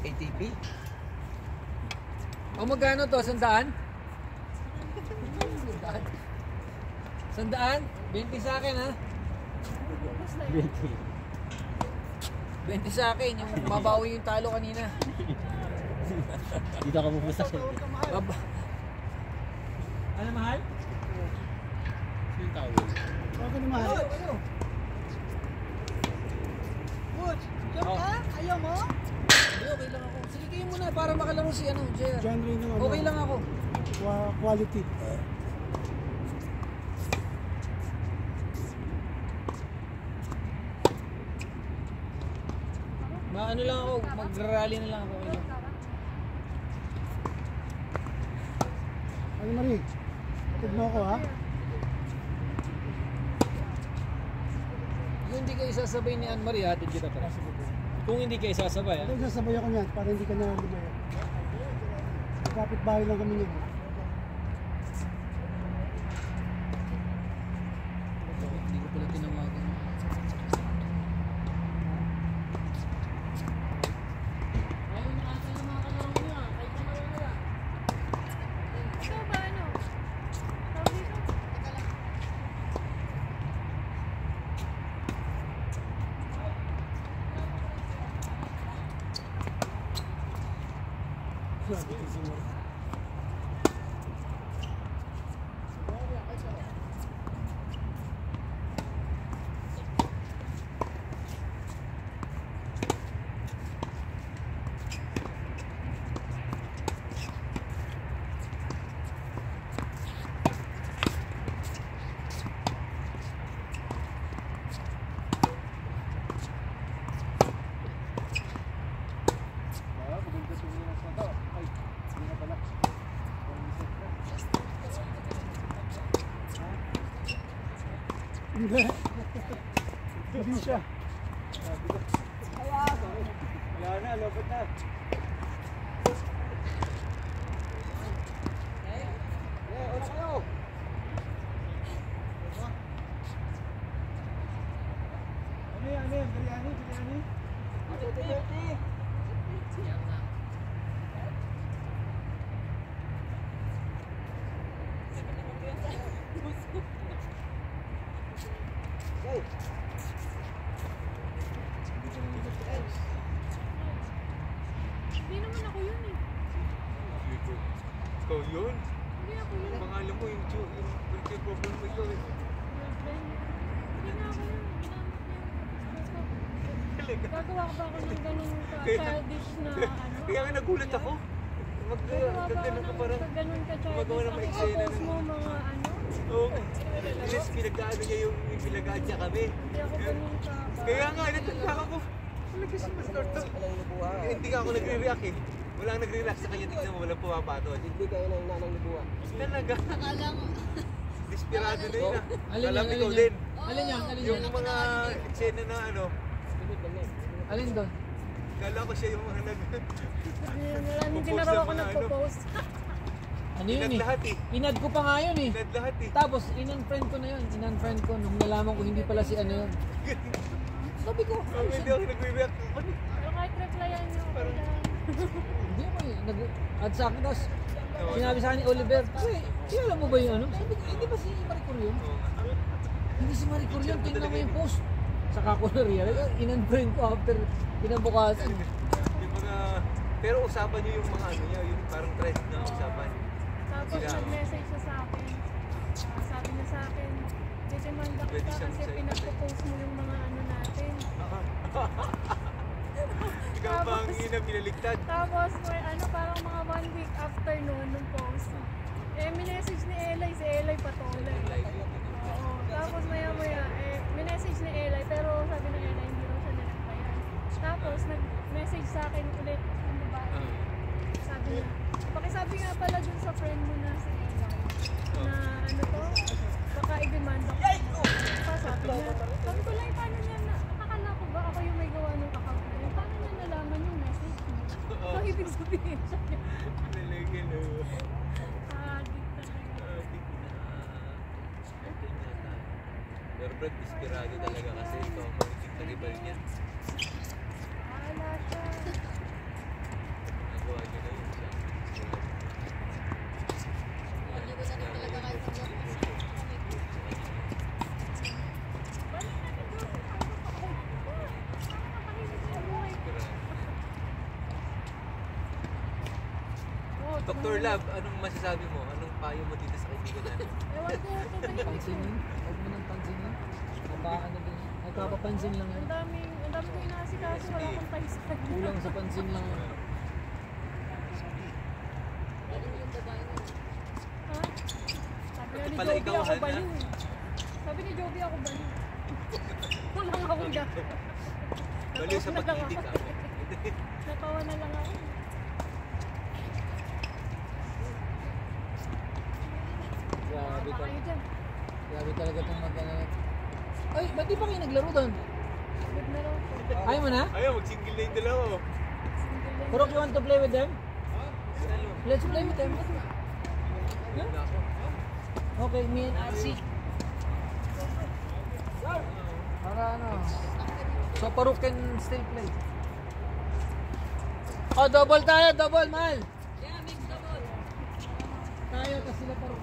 ATP. O magkano to? 100? 100? 20 sa akin ha? 20 sa akin, yung mabawi yung talo kanina. Dito ka pupusta. Ano mahal? Yung tawag. Huwag ka na mahal. Butch, jump ka? Ayaw mo? Hindi, okay lang ako. Sige kayo muna para makalaro si ano, JR. Genre ng ano. Okay lang ako. Quality. Ano lang ako, mag-rally na lang ako. Ano Marie? Hatid mo ako ha? Kung hindi kayo sasabay ni Anne Marie, hatid kita pa. Kung hindi kayo sasabay, ha? Hindi, sasabay ako niyan para hindi ka na lumayo. Kapit bahay lang kami niyan. Hindi ko pala tinawagan. Hindi. Hindi siya. Wala na, lopot na. Ano yan? Biryani? Hindi naman ako yun eh. Ikaw yun? Hindi ako yun. Pangalan mo yung birthday problem mo ikaw eh. Hindi na ako yun. Gagawa ko ba ako ng ganun ka-childish na ano? Kaya nga nagulat ako. Magganun ka parang ganun ka-childish. gumagawa ng mga eksena Post mo mga ano? Oo. Ilis pinagkaano niya yung pinagaan niya kami. Hindi ako ganun ka. Kaya nga, natagka ako. Talaga si Pastor to. Hindi nga ako nagre-react eh. Walang nagre-react sa kanya. Tignan mo, walang pumapatol. Hindi kayo na inanang libuwa. Talaga. Akala mo. Desperado na yun ah. Alin Alam yan, ikaw alin din. yan? Alin yan? Alin Yung yan? mga eksena na ano. Alin doon? Kala ko siya yung mga Maraming tinaraw ako nagpo-post. Ano yun eh? lahat eh. Inad ko pa nga yun eh. Lahat eh. Tapos, in-unfriend ko na yun. In-unfriend ko nung nalaman ko hindi pala si ano yun. Sabi ko, Hindi ako nagre-react. Pero kahit replyan nyo, okay lang. hindi ako eh. Nag-add sa akin. Tapos, sinabi sa akin ni Oliver, kilala mo ba yung ano? Sabi ko, hindi ba si Maricor yun? Hindi si Maricor yun. Tingnan mo yung post. Saka ko na-realize. In-unfriend ko after kinabukasan. Yung mga... Pero usapan niyo yung mga ano niya, yung parang trend na usapan. Tapos nag-message siya sa akin. Sabi niya sa akin, ditemanda kita kasi pinagpo-post mo yung mga ano natin. Ikaw ba ang ina pinaligtad? Tapos may ano, parang mga 1 week after noon nung post. Minessage ni Eli, si Eli patuloy. Oo. Tapos maya-maya, minessage ni Eli, pero sabi ng Eli, hindi raw siya nireplyan. Tapos nag-message sa akin ulit yung babae. Sabi niya, pakisabi nga pala dun sa friend mo na si Eli, na ano to, baka i-demanda ko. Sabi niya, sabi ko lang, paano niya na, akala ko ba ako yung may gawa ng account na yun? Paano niya nalaman yung message mo? So, ibig sabihin siya niya. Talaga no. Pero Brad, desperado talaga kasi ikaw ang maritig na rival niya. Wala siya. Dr. Lab, anong masasabi mo? Anong payo mo dito sa kaibigan natin? Ewan ko, tatahimik eh. Pansinin. Huwag mo nang pansinin. Ano din. Nagpapapansin lang yan. Ang dami ko inaasikaso, wala akong time sa kanya. Kulang sa pansin lang. Ha? Sabi nga ni Pala Joby ikaw, ako Hana. baliw eh. Sabi ni Joby ako baliw. Kulang akong da. Baliw sa pag-ibig ka. Natawa na lang ako. Grabe Baka ka. kayo dyan. Grabe talaga itong Ay, ba't di pa kayo naglaro doon? Good na raw. Ayaw mo na? Ayaw, mag-single na yung dalawa. Kurok, you want to play with them? Let's play with them. Okay, me and RC. Para ano? So Paruk can still play. Oh, double tayo, double, mahal. Yeah, mix double. Tayo, kasi sila Paruk.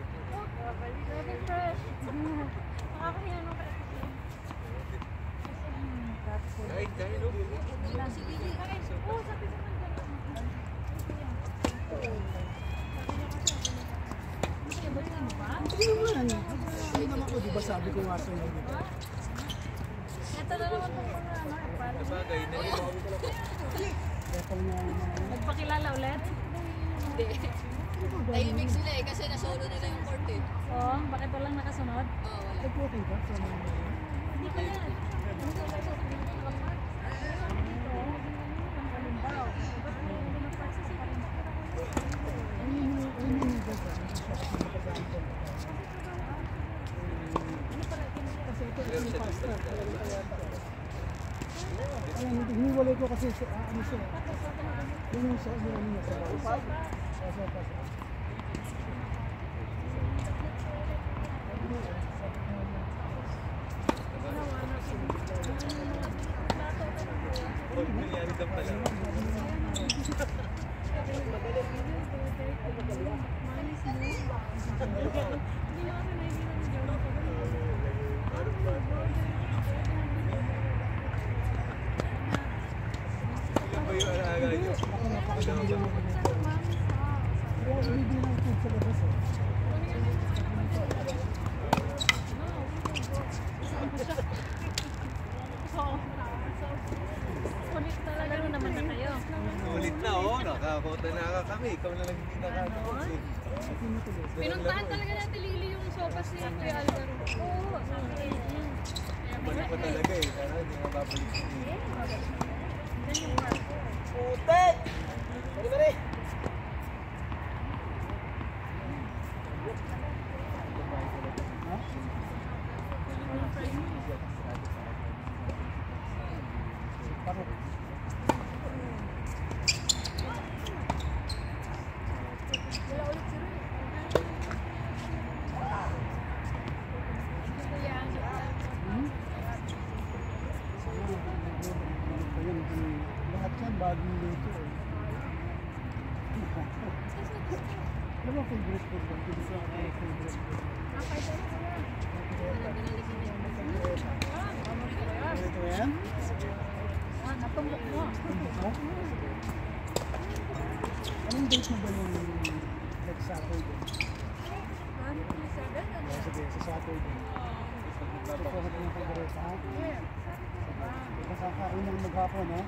Very fresh. Nakakahiya nung Kahit dahil, no? Oo, sabi ko man gano'n. Hindi naman. Hindi naman ko, di ba sabi ko nga sa'yo, di ba? Ito na naman po mga ano, Sabagay na yun. Ito nga yung mga... nagpakilala ulit? Hindi. Tahimik sila eh kasi nasolo nila yung court eh. Oo, bakit walang nakasunod? Oo, wala. Nag-walking ka sa mga... Hindi pa yan. Ano sa kayo sa Kalimbaw? Ba't may lumapas sa Kalimbaw? Hiniwalay ko kasi sa ano siya. Yung sa ano niya sa bawah. Nangyari ka pala. Ilan ba yung alaga niyo? Kaya hindi lang ito sa labas eh. Ulit talaga rin naman na kayo. Ulit na, oh. Nakakota na kami. Ikaw na lang hindi nakakota. Pinuntahan talaga natin Lili yung sopas ni Kuya Alvaro. Oo, sabi Balik pa talaga eh. Kaya hindi nga babalik siya eh. Putek! Bari, bari! wala ulit si Roy. Kuya, Lahat yan bagong luto eh. Ano ba favorite food ko? Hindi ko ako favorite food. nakay tayo kuya. Ito yan? Natumbok mo. Ano ba? Anong date mo ba yung next Saturday? 127? Sige, sa Saturday. Ito ko sa yung favorite ha? Nakakain ng maghapon ha?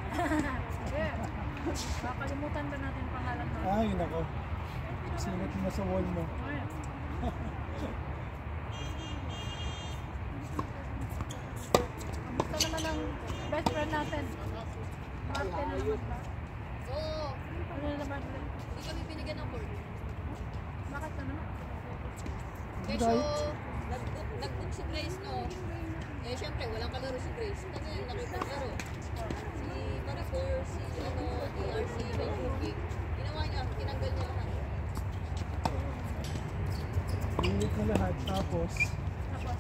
Yeah. Kakalimutan ba natin pangalan mo? Ay, nako. Sinulat mo sa wall mo. Kamusta naman ang best friend natin? Martin na naman ba? Oo, Ano na naman? hindi kami binigyan ng court. Bakit na naman? Kesyo, nag-book si Grace, no? Eh, syempre, walang kalaro si Grace. Kasi nakipaglaro. Si Maricor, si DRC, may booking. Ginawa niya, tinanggal niya lahat. ulit na lahat. Tapos,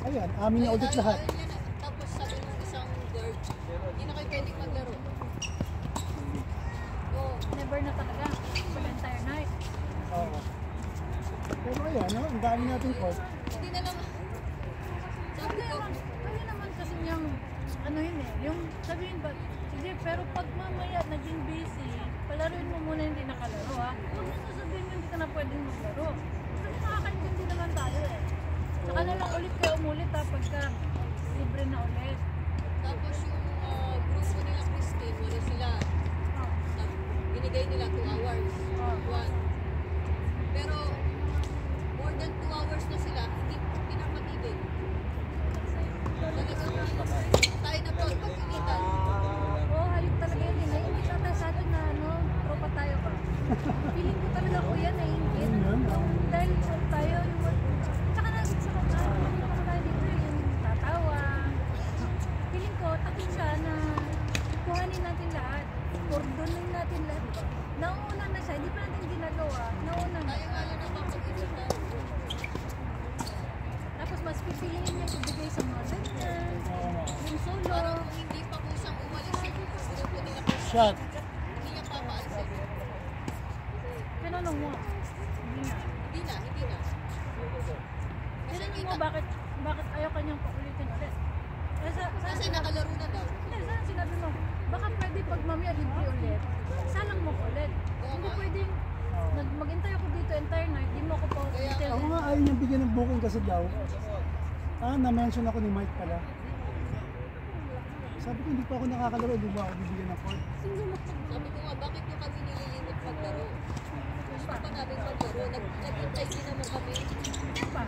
ayan, amin na ulit lahat. Ayun yan, tapos sabi ng isang guard, hindi na kayo pwedeng maglaro. Oo. Never na talaga. For the entire night. Oo. Pero ayan, no? Ang dami natin court. Hindi na lang. Sabi ko, Kaya naman kasi yung, ano yun eh, yung sabihin ba, sige, pero pag mamaya naging busy, palaruin mo muna hindi nakalaro ha. Huwag na sasabihin mo hindi ka na pwedeng maglaro. Kasi nakakaintindi naman tayo eh. Saka na lang ulit kayo umulit ha, pagka libre na ulit. tapos yung grupo nila Christine, wala sila. Binigay nila 2 hours. One. Pero, more than 2 hours na sila, hindi pinapatigil. Talagang tayo na po pag-initan. Oo, hayop talaga yun eh. Naiingit ata sa atin na ano, tropa tayo ba? Feeling ko talaga ko yan, naiingit. Dahil tayo, yung tsaka na sa mga tayo dito yung tatawa. Feeling ko, takot siya na kuhanin natin lahat. Kordonin natin lahat. Nauna na siya, hindi pa natin ginagawa. Nauna na. Tayo nga lang napapag-initan. Tapos mas pipiliin niya ibigay sa mga vendors, yung solo. Parang kung hindi pa po siyang umalis yung grupo nila Christine, Shot. hindi niya papaalisin. Tinanong mo. Hindi na. Hindi na. Kasi Tinanong mo kita, bakit ayaw kanyang paulitin ulit. kasi nakalaro na daw. Hindi, saan sinabi mo? Baka pwede pag mamaya libre ulit, salang mo ulit. Hindi pwedeng maghintay ako dito entire night, di mo ako pa ulitin. Ako nga ayaw niyang bigyan ng booking kasi daw. Na-mention ako ni Mike pala. Sabi ko hindi pa ako nakakalaro, di ba ako bibigyan ng court? Sabi ko nga, bakit nyo kami nililimit maglaro? Gusto pa namin maglaro. Nag-intay din naman kami. Hindi pa.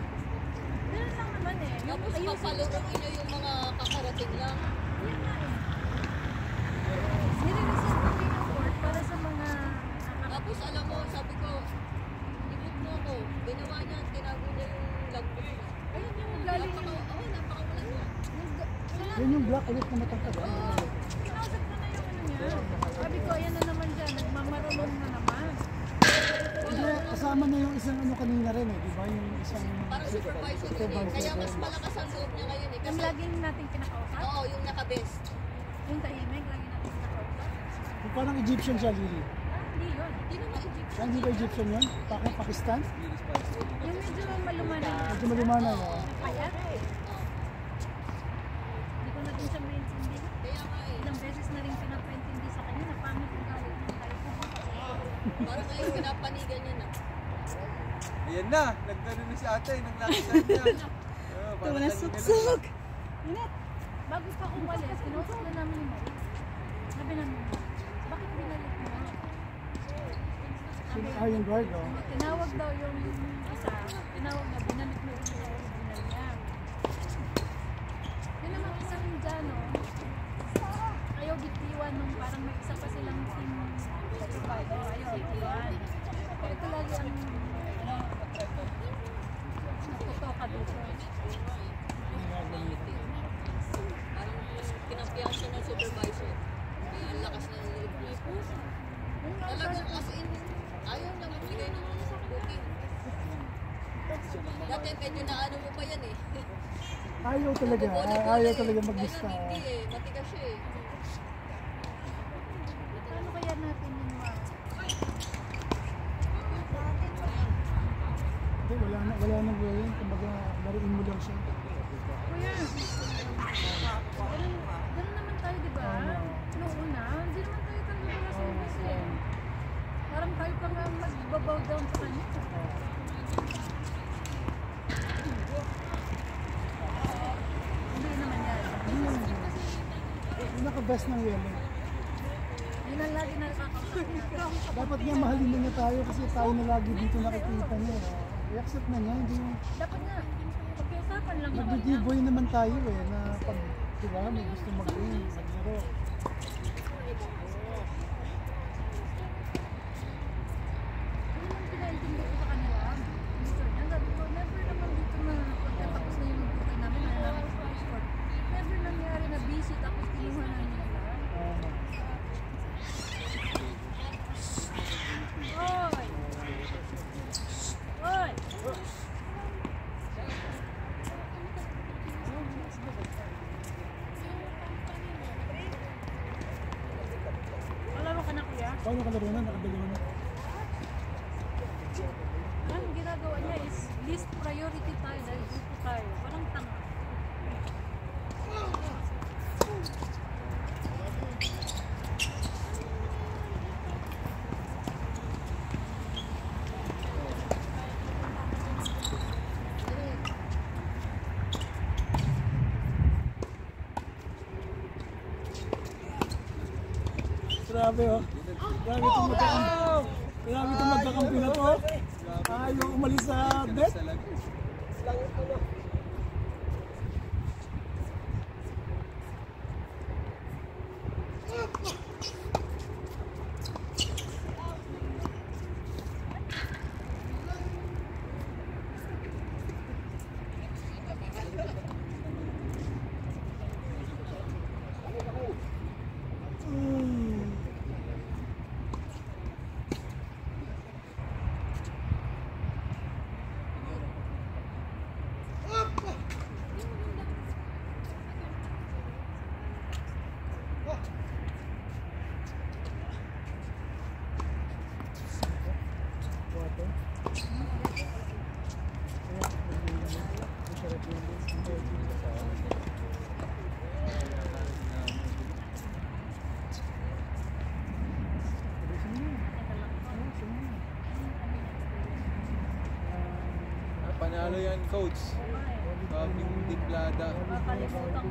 Ganun lang naman eh. Tapos papalaruin nyo yung mga kakarating lang. Yun nga eh. Nire-reset kami ng court para sa mga Tapos alam mo, sabi ko, imot mo ako. Ginawa niya, tinago niya yung logbook niya. ayun yung galing. Napakawalan niya. Yan yung black ulit na matagtagal. Kinausap ko na yung ano niya. Sabi ko, ayan na naman dyan. Nagmamarunong na naman. Hindi, kasama na yung isang ano kanina rin eh, di ba? Yung isang Parang supervisor yun eh. Kaya mas malakas ang loob niya ngayon eh. Yung Kasi, laging natin kinakausap. oo, yung naka-best. Yung tahimik, lagi natin kinakausap. yung parang Egyptian siya, Lily. Hindi yun. Hindi naman Egyptian. Hindi ba Egyptian yun? Pakistan? Yung medyo malumanay. Medyo malumanay. Oh. Payat. Hindi ko na din siya maintindihan. Kaya nga eh. Ilang beses na rin pinapaintindi sa kanya na pangit ang galit ng tayo. Parang ngayon pinapanigan niya na. Ayan na, naggano na si ate, naglakisan niya. Ito na suksok. Init. Bago pa umalis, kinausap na namin ni Mike. Sabi namin, bakit binalik mo? Sino Iron Guard, oh. Tinawag daw yung isa, tinawag na binalik mo yung original niya. Yun naman isang Indiano, ayaw bitiwan nung parang may isa pa silang team supervisor, ayaw bitiwan. Kaya ito lagi ang natutoka dito. Parang mas kinampihan siya ng supervisor. Kaya ang lakas ng loob niya. Yun nga, Talagang as in, ayaw niya magbigay ng booking. Dati medyo naano mo pa yan eh. Ayaw talaga, ayaw talaga maglista. Ngayon hindi eh, matigas siya eh. paano kaya natin yun Hindi, wala nang gawin. Kumbaga, laruin mo lang siya. Kuya, ganun naman tayo, di ba? Noong una, hindi naman tayo talaga wala sa labas eh. Parang tayo pa nga mag-bow down sa kanya. Hindi naman yan. Yung naka-best ng yellow. Yun ang lagi nakakausap natin. Dapat nga mahalin na niya tayo kasi tayo na lagi dito nakikita niya. I-accept na niya, hindi yung Dapat nga, pagkiusapan lang naman niya. nag-giveaway naman tayo eh, na pag, di ba, may gusto mag-win, maglaro. Yun ang pinaintindi ko sa kanila. Gusto niya, sabi ko, never naman dito na pagkatapos na yung booking namin, na namin sa sport. Never nangyari na busy tapos kinuha namin yung lahat. Oy! Oy! Paano kalaro na? Nakadalawa na. Ang ginagawa niya is list priority tayo dahil dito tayo. Walang tanga. Grabe oh. Grabe itong magkakampi. Grabe itong magkakampi na to. Ayaw umalis sa bet. Panalo yan, coach. Kaming timplada. Makalimutan ko.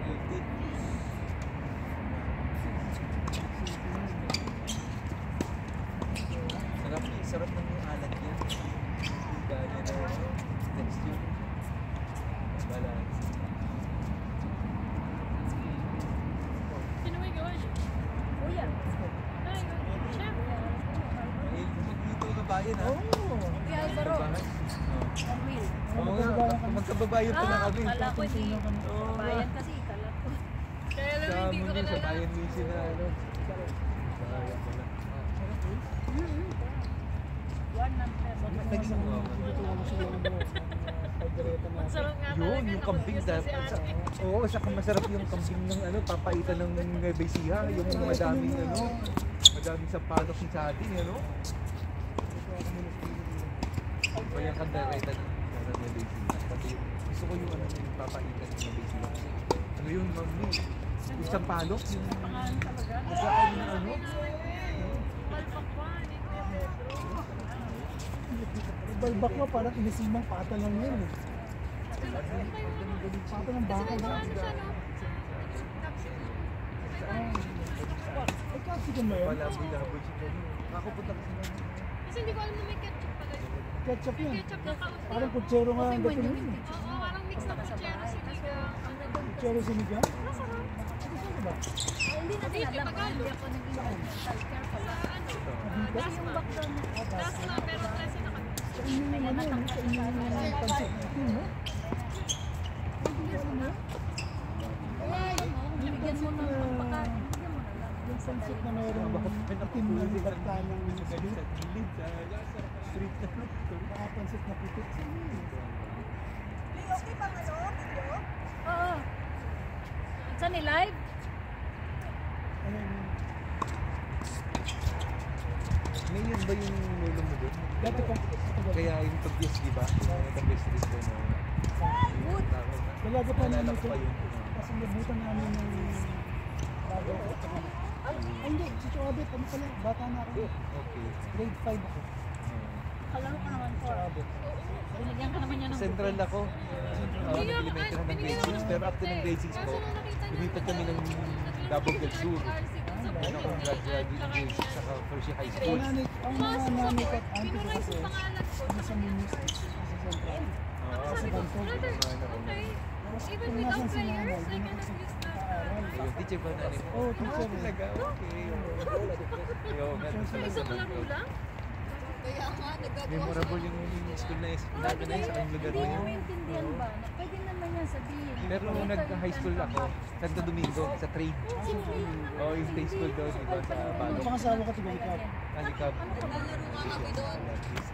Healthy. Sarap ng alat niya. Gaya na texture. Balance. Sino may gawa niya? Kuya. Ay, chef. Dito ka bayan ha? Kuya Alvaro. Will. Oo nga, magkababayan pa na kami. Kala ko si bayan kasi kala ko. Kaya lang hindi ko Sa kalala. bayan mission na ano. Bayan pala. Naging Masarap nga yun, talaga. yung kambing Nakuha dapat. si ate. Oo, saka masarap yung kambing ng ano, papaitan ng Nueva Ecija, yung madaming ano, madaming sampalok ni sa atin, ano. O yung kandareta ng Nueva Ecija. Kasi gusto ko yung ano, yung papaitan ng Nueva Ecija. Ano yun, mami? Yung sampalok, yung Pangalan talaga. magkaan yung ano. Palpakwan, Pedro. Balbak mo parang inisimang pata lang yun eh. Pata ng baka na. Ay, capsicum ba yun? Palaboy-laboy siya. Nakapunta kasi naman. Kasi hindi ko alam na may ketchup pala. Ketchup yan. Ketchup na kaunti. Parang kutsero nga ang dating yun eh. Oo, parang mix na kutsero sinigang. Kutsero sinigang? Masarap. Gusto ko ba? Hindi natin alam. Hindi ako naging healthcare pala. Gas yung background na. Gas na, pero 13 na kami. Sa inyo naman ano, sa inyo naman ang pansit natin, no? Bigyan mo ng pagpakain. Bigyan mo na lang. Yung pansit na mayroong itim na libertanang sweet. Street na Nakapansit na putik sa inyo. Okay pang ano? Video? Oo. Saan ni-live? Ano yun? Mayor ba yung lolo mo doon? Dati pa. Kaya yung pag-yes, di ba? Pag-yes rin ko na. Dalaga pa naman Naalala ko ito. pa yun. Kasi nabutan namin ng bago ako. Ay, hindi. Si Chuabet, ano pala? Bata na ako. Okay. Grade 5 ako. Kalaro ka naman po. Binigyan ka naman niya ng Central ako. Elementary ng grade 6. Pero after ng grade 6 ko, lumipat kami ng Davao del Sur. Doon ako graduate grade 6 saka first year high school. Ang mga nanay at auntie ko kasi, ano sa ministry sa Central. Sa Bantog. Okay. Even without players, I cannot use that. Yung teacher ba namin? Oo, teacher. Talaga, okay. Yung Isang laro lang? Kaya nga, nagagawa memorable yung school na natin na sa kanyang lugar Hindi na mo yun. maintindihan ba? Na pwede naman yan sabihin. Pero nung nag-high school ako, Santo Domingo, sa trade. Simple lang naman. Oo, yung trade school doon, diba, sa Ang Balong. pangasawa ko tigalikap. Alikab. Naglalaro nga kami doon.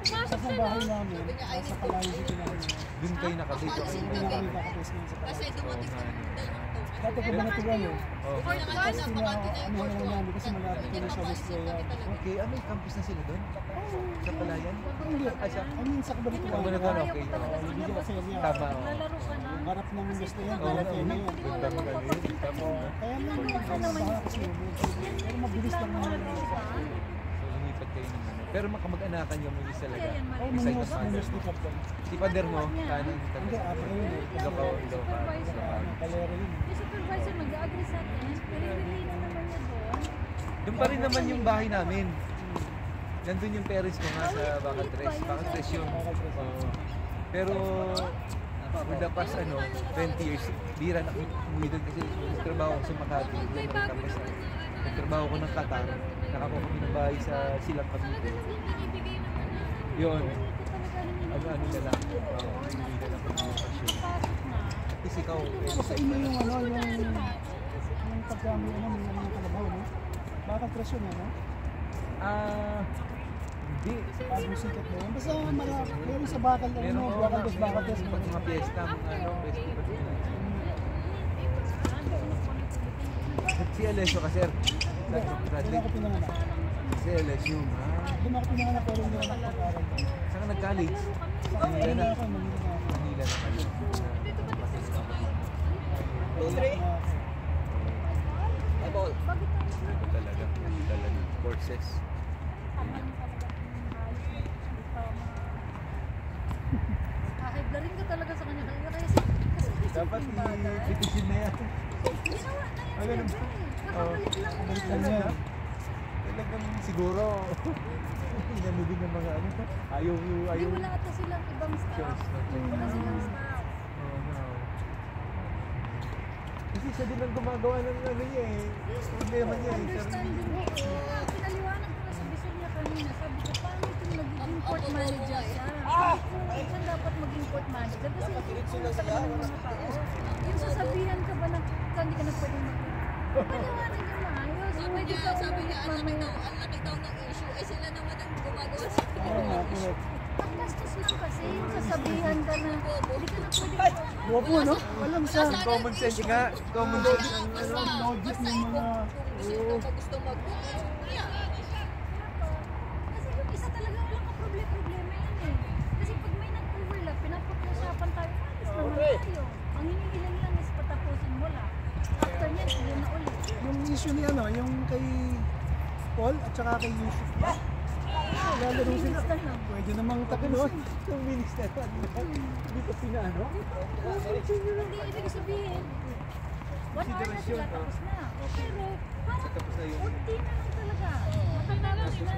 Sa bahay namin, sa Kalayo City namin. Doon kayo nakabito. Alas Doon gabi. kami kakapos ngayon sa Kasi Kalayo. dumating ng dalawang taon. Dati ko binatugan eh. Oh. Before naman Tapos na bakante na yung ano court na ko. namin kasi malapit Hindi kami sa napapansin West kami talaga. Okay, may campus na sila doon? Sa Palayan? Hindi. I mean, sa Kabalituan. Kabalituan, okay. Bigyan kasi niya. Tama. Naglalaro ka na. Yung harap ng gusto yan. Oo, Harap yan yun. ganda mo ganun. Tama. Kaya naman yung kasi. Pero mabilis lang naman. So, lumipat kayo ng ano. Pero makamag-anakan yung mga talaga. Oh, Isa yung minus father. ni Captain. Si father mo, kanan Hindi, taga. ate yun eh. Ilocao. Kalero yun. Yung supervisor mag-agree sa atin, pero relay na naman niya doon. Doon pa rin naman yung bahay namin. Nandun yung parents ko nga sa Bakal Tres. Bakal Tres yun. Oo. Pero for the past 20 years, bira na umuwi doon kasi nagtrabaho ko sa Makati. Nagtrabaho ko ng Qatar. Nakakuha kami ng bahay sa Silang Cavite. Yun. Ano na lang. Hindi na lang pag-lokasyon. Kasi ikaw, Pero sa inyo yung yung pagkami may mga kalabaw, no? Bakal presyo na, no? hindi. Bago sikat na yun. Basta meron sa bakal, bakal dos, bakal dos. Pag mga piyesta, mga festival. Si Alessio ka, sir. Doon Bradley. ako pinanganak. Si Alessio, ha? Doon ako pinanganak pero hindi ako nagpag-aral. Saan ka nag-college? Manila Manila na. ako, Manila na ako. Manila na kayo. Ito talaga. Courses. Kahit na rin ka talaga sa kanya kanina kasi Dapat i-petition na yan. ginawa na yan. Ah, ganun ba? Nakabalik lang Balik na. lang yan. Talagang siguro, inanubin ng mga ano. Ayaw. Hindi, wala ata silang ibang staff. Wala silang staff. Oh, no. Kasi siya din ang gumagawa ng ano niya eh. Problema niya eh. Understanding mo. Pinaliwanag ko na sa bisor niya kanina. Sabi ko, paano ito naging court manager siya? Sabi ko, siya dapat maging court manager. Kasi ito sa kanila ng mga tao. Yung sasabihan ka ba na hindi ka na pwedeng mag- Paliwanag niya maayos. Pwede ka Sabi ulit niya, mamaya. ang laki daw ng issue. Eh sila naman ang gumagawa sa Oo nga, correct. Ang gastos lang kasi yung sasabihan ka na hindi ka na pwede. Guwapo, no? Walang sa Common sense nga. Common sense. Basta logic ng mga... kung sino ka gusto mag-book, yeah. Kasi yung isa talaga walang problema yan eh. Kasi pag may nag-overlap, pinapag-usapan tayo, alis naman tayo. Ang hinihiling lang is patapusin mo lang. After niyan, yun na ulit. Yung issue ni yung kay Paul at saka kay Yusuf ba? Lalaro sila. Pwede namang tapusin. Yung minister, hindi pa pinaano? Hindi ibig sabihin, 1 hour na sila tapos na. Pero parang Tapos na yung... unti na lang talaga. Matay na lang sila.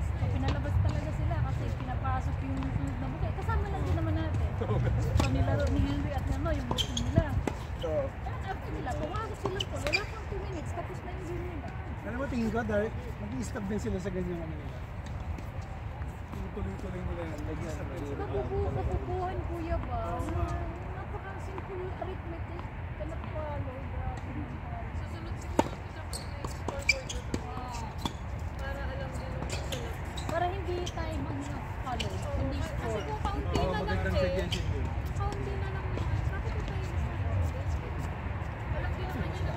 So, pinalabas talaga sila kasi pinapasok yung sunod na bukay. Kasama lang din naman natin. So nilaro ni Henry at yung booking nila. And after nila, pumasok silang po. Wala pang 2 minutes. Tapos na yung game nila. Alam mo, tingin ko, Dark, mag-i-stop din sila sa ganyan ano nila. Tuloy-tuloy nila yan. Kapupuhan kuya ba? Napaka-simple arithmetic. Cannot follow. Grabe. Susunod siguro ako sa scoreboard na to. Para alam din yung susunod. Para hindi tayo mag-follow. Hindi Kasi score. kung kaunti Oo, na lang magandang siya, suggestion yun. kaunti na lang naman. Bakit ito tayo sa alam din naman niya na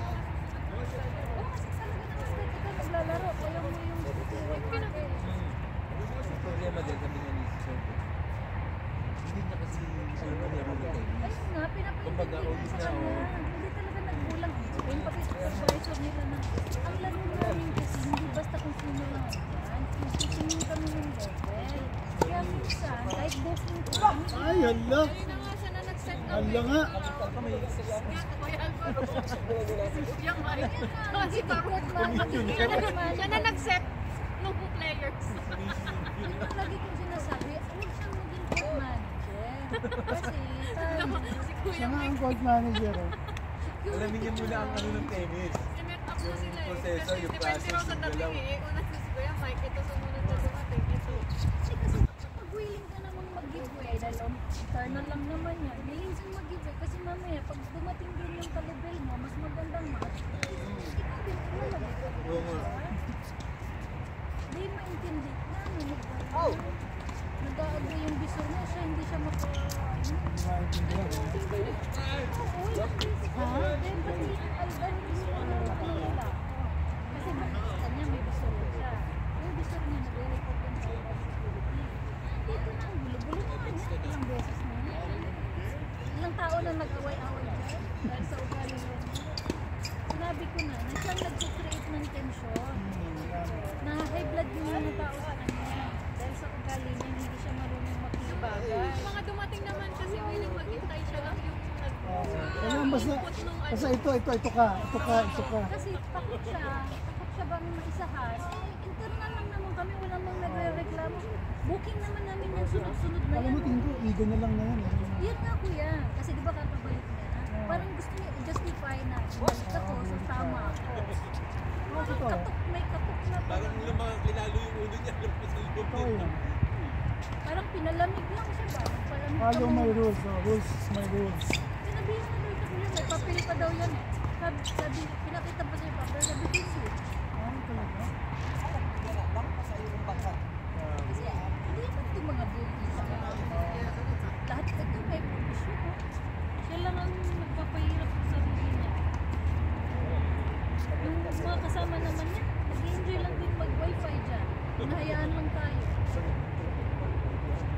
Oo, kasi talaga naman ikaw naglalaro. Kaya mo yung Yung problema din kami nga ni Sir. Hindi niya kasi alam mo niya rin ayun nga, Kumbaga, pinapaintindihan ulit sa na, kanya. oh. Hindi talaga nagkulang. Ayun pati supervisor nila na ang laro namin kasi hindi basta kung sino lang yan. Tingin kami ng level. Kaya minsan, kahit booking ko, Ay, hala. Ayun na nga siya na nag-set ng Hala nga. yung mic. Kasi court manager siya na nag-set ng players. yun ang lagi kong sinasabi, huwag siyang maging court manager. Kasi, Siya nga ang court manager. Alamin niya muna ang ano ng tennis. Sinet up mo sila eh. proseso, Kasi yung depende process, raw sa yung tabing galaw. eh. Una si Kuya Mike, ito sumunod na dumating. Ito. kasi pag willing ka namang mag-giveaway, dahil eternal lang naman yan, willing siyang mag-giveaway kasi mamaya, pag dumating din yung ka-level mo, mas magandang match, ikaw din, mag-giveaway. Oo nga. Di maintindihan na, nag-agree yung bisor mo, siya hindi siya maintindihan. Oo, ilang beses na. Then, pati yung Alban, yung ano nila. Kasi bakit kanya may bisor siya. Yung bisor niya nag-report yung sa Alban security. Dito na ang gulo-gulo naman yan. Ilang beses na yan. Ilang tao na nag-away-away dyan. Dahil sa ugali niya. Sinabi ko na siyang nag-create ng tension. Na high blood yung mga tao sa kanya. Dahil sa ugali niya, hindi siya marunong makilibagay. Mga dumating naman kasi willing maghintay siya lang yung Ayun, basta ito ka. Kasi takot siya bang maisahan. Internal lang naman kami, wala mang nagre-reklamo. Booking naman namin yung sunod-sunod na Alam mo, yan. tingin ko, ego na lang na yan. Yan nga kuya, kasi di ba kakabalik niya? Parang gusto niya i-justify na balik ako, so tama ako. Parang may katok na parang Kinalo yung ulo niya. Totoo yan. parang pinalamig lang siya ba? Palamig Follow ka my mo. rules. Rules is my rules. Sinabihan na daw ito kuya, may papel pa daw yan eh. Sabi, pinakita pa siya yung papel, sabi ko Ano talaga? kasi hindi naman itong mga bullies. Lahat ito may provision. Oh. Siya lang ang nagpapahirap sa sarili niya. Yung mga kasama naman niya, nag-enjoy lang din mag-wifi dyan. Nahayaan lang tayo.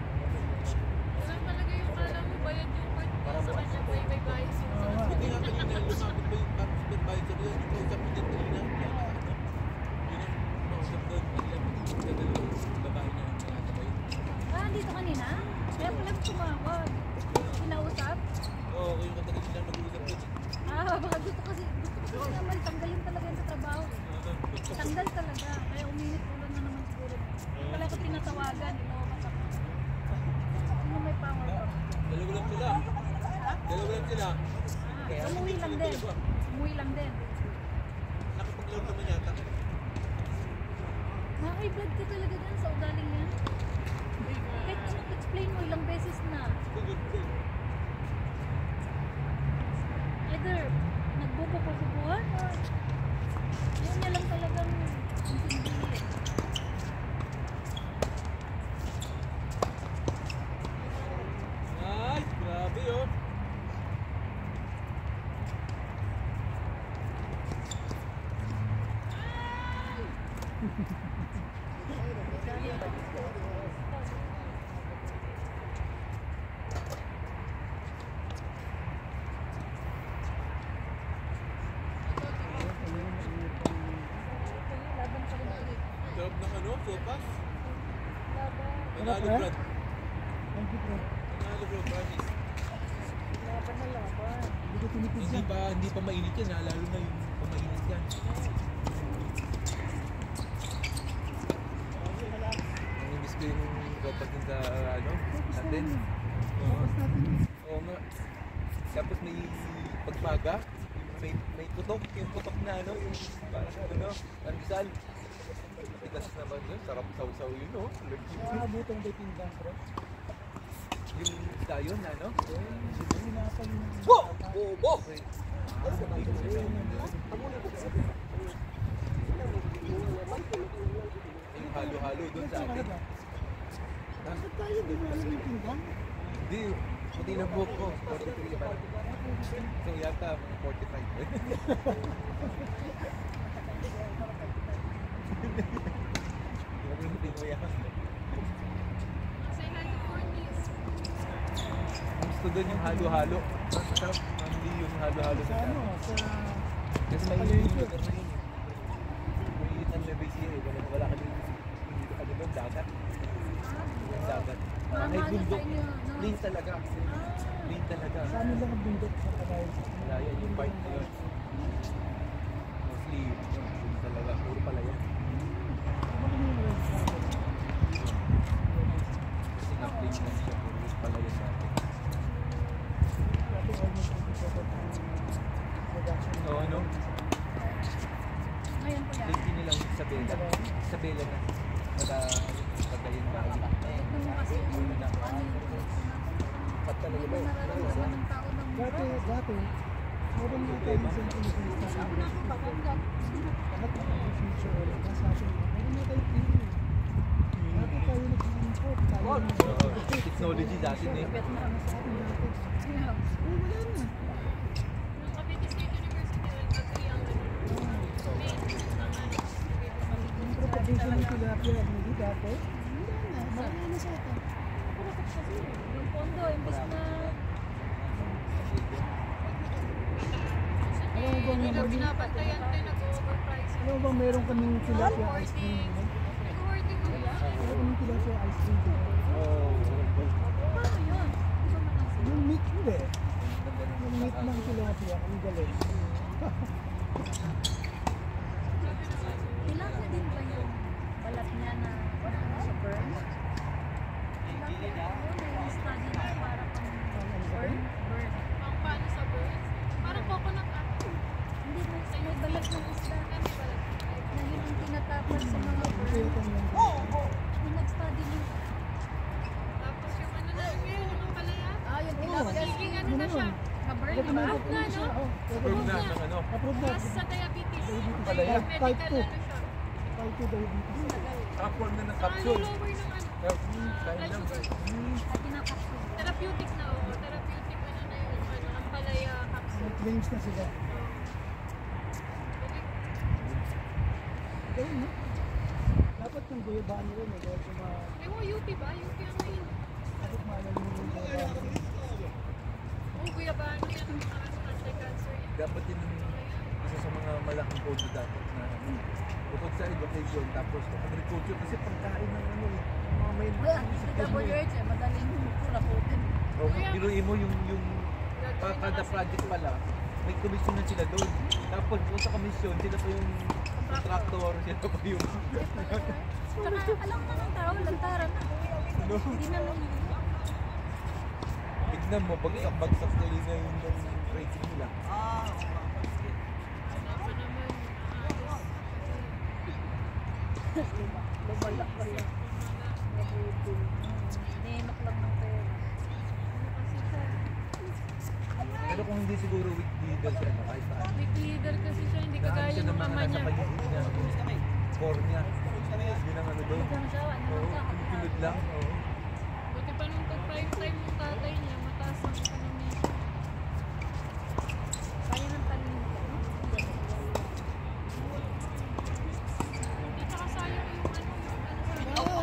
Wala talaga yung kala mo bayad yung part niya sa kanya may bayad yung sa Hindi nga kanina lumapit pa yung parang supervisor yun. Yung kausap mo dyan kanina. Yun ang kausap doon. Babae niya ang nakasabay. Dito kanina? Kaya pala tumawag. Kinausap? Oo, yung katagal nila nag-uusap doon. Baka gusto kasi naman tanggalin talaga yan sa trabaho. Tanggal talaga. Kaya uminit ulo na naman siguro. Kaya ko tinatawagan. Inawabas ako. Ano may power ba? Dalawa lang sila. Dalawa lang sila. Umuwi lang din. Umuwi lang din. Nakapaglaro naman yata. High blood ka talaga din sa ugaling yan. Kahit anong explain mo ilang beses na. Either nagbubukubuhan or yun niya lang talagang intindihin. Ay, grabe oh. Laban pa rin ulit. Sarap ng ano, sopas. Laban. Manalo, Sarap, Brad. Thank you, bro. Manalo, bro, promise. Laban na laban. Hindi ko tinipid yan. Hindi pa mainit yan, ha? Lalo na yung pamainit yan. Namiss ko yung kapag sa ano, natin. Oo. Tapos natin. Oo nga. Tapos may pagmaga, may putok, yung putok na ano, yung parang ano, pandesal. Matigas naman yun, sarap saw-saw yun, no? Nakabutang ba yung pinggan, bro? Yung isda yun, ano? Hindi na pa yung... Bo! Bo! Bo! Yung halo-halo dun sa atin. Bakit tayo di mo alam yung pinggan? Hindi, pati na buhok ko, 43 ba? So yata, 45. Hindi mo yan. Say hi to Cornies. Gusto doon yung halo-halo. Masarap, hindi yung halo-halo Sa sa ano? atin. Sa... Kasi mainit yung lugar na yun. Mainit ang labis yun. Wala ka din, hindi ka din doon, dagat. Yung dagat. Parang may Mahalo sa bundok. inyo, no? Plain talaga. Plain talaga. Sa amin lang ang bundok sa Tagay. Wala yan, yung part na yun. Mostly, yun talaga. Puro pala yan. Bakit mo yung sa akin? Kasi na-plain na siya. Puro pala yan sa atin. Dati almost 27 production. So ano? Ngayon po yan. Hindi nilang Isabela. Isabela na. Patayin ba? Tignan mo kasi yung ano yung Pat talaga ba? nararamdaman ng tao ng Dati, meron nga tayo sa Pilipinas sa amin. pakanggap. Lahat ng future ulit. Nasa atin, meron nga tayo TV. Dati tayo nag-import. Tayo Oo, technology dati na eh. Kapit na ano sa atin dati. Yeah. Wala na. Yung Cavite State University rin agree ang main Yung propagation ng tilapia, hindi dati. Wala na. Marami na sa atin. Purokot kasi. Yung pondo, imbis na Alam mo bang Hindi na meron- pinapantayan din, nag-overprice. alam mo bang meron kaming tilapia ice cream? Nag-hoarding mo yan. Meron kaming tilapia ice cream. paano yun? Gusto mo lang sila. Yung meat hindi. Yung meat ng tilapia, ang galing. Tilapia din ba yung balat niya na sa burn? Tilapia yun, may study na para pang burn. Burn. Pang paano sa birds? Parang coconut apple. Hindi, may balat ng isda na yun ang tinatapos sa mga burn. Kaya kanyang Yung nag-study din. Tapos yung ano na yun, yung palaya. Yung Magiging ano na siya. Na-burn, di ba? recommended na, na siya. no? Oh, Approve na ng ano. Approve na. Kasi sa diabetes. Palaya. Medical Type ano 2. siya. Type 2 diabetes. Kapon na ng Saka capsule. lower ng ano. Kaya, kain Blood lang. sugar. At tinapakso. Therapeutic na ako. Therapeutic ano na yung ano, ang palaya capsule. May claims na sila. Ayun, no? Dapat yung guyabaan nila, no? Dahil sa mga Eh, UP ba? UP ang main. dapat maalam mo yung guyabaan nila. Oh, guyabano yan. Ano, anti-cancer yan. Dapat yun yung isa sa mga malaking code dapat na ano. Bukod sa education, tapos agriculture kasi pagkain ng ano eh. Mga may Wala, sa WH, madaling kulaputin. O, biruin mo yung kada project pala, may commission na sila doon. Tapos kung sa commission, sila pa yung contractor, sila pa yung... Saka alam na ng tao, lantaran na. Hindi na lang. Tignan mo, bagsak tuloy na yung rating nila. Lumalak-balak. Nimak lang ng pera. Pero kung hindi siguro weak leader siya, no, kahit saan. Big leader kasi siya, hindi Dahil kagaya siya ng naman mama nasa niya. paligid niya, core niya. Yun ang ano doon. Huwag siya, ano Oo, lang ka. pinod lang. Oo. Buti pa nung prime time ng tatay niya, mataas ang ekonomi. Kaya ng panin. At saka sayang yung ano,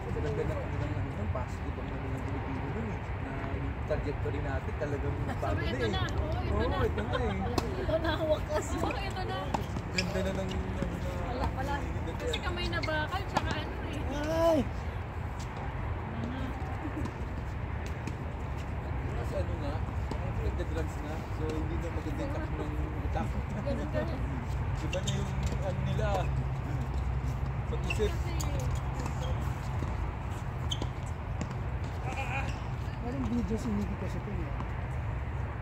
Talaga ng ano ng ano, positive ang ano ng Pilipino dun eh. Na yung trajectory natin talagang bago sabi na ito eh. na, oo, ito na. Oo, ito na eh. Ito na, wakas. Oo, ito na. Ganda na ng ano na. Wala. Kasi kamay na bakal, tsaka ano eh. Ay! Kasi ano nga, nagda-drugs na. So hindi na maganda yung takbo ng utak. Ganun ganun. Iba na yung ano nila. Pag-isip. Kasi, Parang video si Nikki kasi ito eh.